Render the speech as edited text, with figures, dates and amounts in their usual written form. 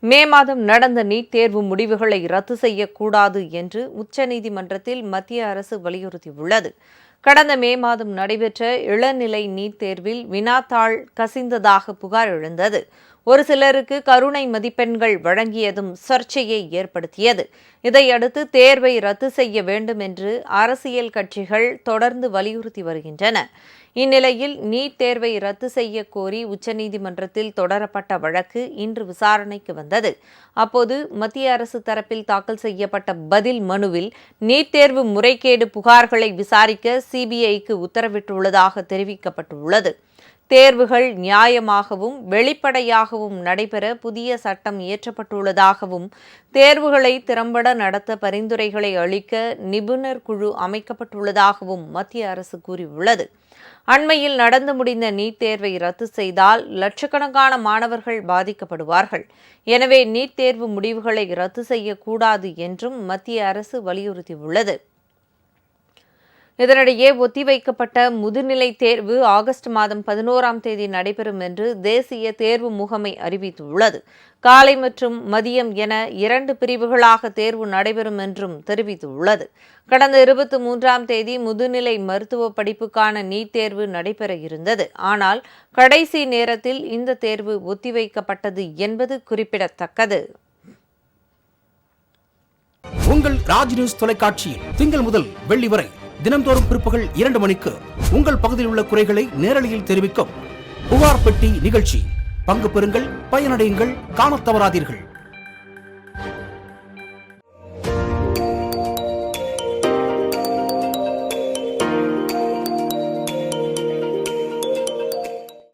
மே மாதம் நடந்த நீட் தேர்வு முடிவுகளை ரத்து செய்யக்கூடாது என்று உச்சநீதிமன்றத்தில் மத்திய அரசு வலியுறுத்தியுள்ளது. கடந்த மே மாதம் நடைபெற்ற இளநிலை நீட் தேர்வில் வினாத்தாள் கசிந்ததாக புகார் எழுந்தது. ஒரு சிலருக்கு கருணை மதிப்பெண்கள் வழங்கியதும் சர்ச்சையை ஏற்படுத்தியது. இதையடுத்து தேர்வை ரத்து செய்ய வேண்டும் என்று அரசியல் கட்சிகள் தொடர்ந்து வலியுறுத்தி வருகின்றன. இந்நிலையில் நீட் தேர்வை ரத்து செய்ய கோரி உச்சநீதிமன்றத்தில் தொடரப்பட்ட வழக்கு இன்று விசாரணைக்கு வந்தது. அப்போது மத்திய அரசு தரப்பில் தாக்கல் செய்யப்பட்ட பதில் மனுவில் நீட் தேர்வு முறைகேடு புகார்களை விசாரிக்க சிபிஐக்கு உத்தரவிட்டுள்ளதாக தெரிவிக்கப்பட்டுள்ளது. தேர்வுகள் நியாயமாகவும் வெளிப்படையாகவும் நடைபெற புதிய சட்டம் இயற்றப்பட்டுள்ளதாகவும், தேர்வுகளை திறம்பட நடத்த பரிந்துரைகளை அளிக்க நிபுணர் குழு அமைக்கப்பட்டுள்ளதாகவும் மத்திய அரசு கூறியுள்ளது. அண்மையில் நடந்து முடிந்த நீட் தேர்வை ரத்து செய்தால் லட்சக்கணக்கான மாணவர்கள் பாதிக்கப்படுவார்கள். எனவே நீட் தேர்வு முடிவுகளை ரத்து செய்யக்கூடாது என்றும் மத்திய அரசு வலியுறுத்தியுள்ளது. இதனிடையே ஒத்திவைக்கப்பட்ட முதுநிலை தேர்வு ஆகஸ்ட் மாதம் 11ஆம் தேதி நடைபெறும் என்று தேசிய தேர்வு முகமை அறிவித்துள்ளது. காலை மற்றும் மதியம் என 2 பிரிவுகளாக தேர்வு நடைபெறும் என்றும் தெரிவித்துள்ளது. கடந்த 23ஆம் தேதி முதுநிலை மருத்துவ படிப்புக்கான நீட் தேர்வு நடைபெற இருந்தது. ஆனால் கடைசி நேரத்தில் இந்த தேர்வு ஒத்திவைக்கப்பட்டது என்பது குறிப்பிடத்தக்கது. உங்கள் ராஜ் நியூஸ் தொலைக்காட்சியில் திங்கள் முதல் வெள்ளி வரை தினந்தோறும் பிற்பகல் 2 மணிக்கு உங்கள் பகுதியில் உள்ள குறைகளை நேரலையில் தெரிவிக்கும் புகார் பெட்டி நிகழ்ச்சி. பங்கு பெறுங்கள், பயனடையுங்கள், காணத் தவறாதீர்கள்.